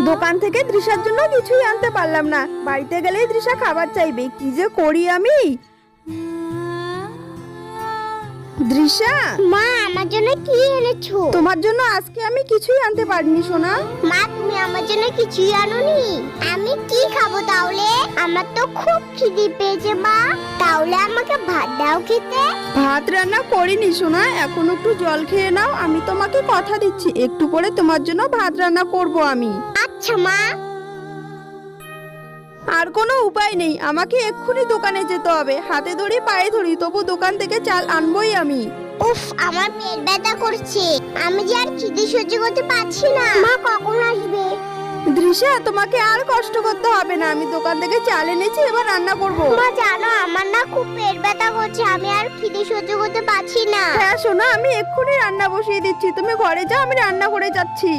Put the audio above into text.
দোকান থেকে তৃষার জন্য কিছুই আনতে পারলাম না। বাড়িতে গেলেই তৃষা খাবার চাইবে, কি যে করি আমি। তৃষা, মা আমার জন্য কি এনেছো? তোমার জন্য আজকে আমি কিছুই আনতে পারিনি সোনা। মা তুমি আমার জন্য কিছুই আনোনি? আমি কি খাবো তাহলে? আমার তো খুব খিদে পেয়েছে মা। তাহলে আমাকে ভাত দাও খেতে। ভাত রান্না করিনি সোনা, এখন একটু জল খেয়ে নাও। আমি তোমাকে কথা দিচ্ছি, একটু পরে তোমার জন্য ভাত রান্না করব আমি। আচ্ছা মা। আর কোনো উপায় নেই, আমাকে এক্ষুনি দোকানে যেতে হবে। হাতে ধরি পায়ে ধরি, তবু দোকান থেকে চাল আনবই আমি। উফ আমার পেট ব্যথা করছে, আমি যে আর খিদে সহ্য করতে পারছি না। মা কখন আসবে? তৃষা, তোমাকে আর কষ্ট করতে হবে না, আমি দোকান থেকে চাল এনেছি, এবার রান্না করব। মা জানো আমার না খুব পেট ব্যথা করছে, আমি আর খিদে সহ্য করতে পারছি না। হ্যাঁ সোনা, আমি এক্ষুনি রান্না বসিয়ে দিচ্ছি, তুমি ঘরে যাও, আমি রান্না করে যাচ্ছি।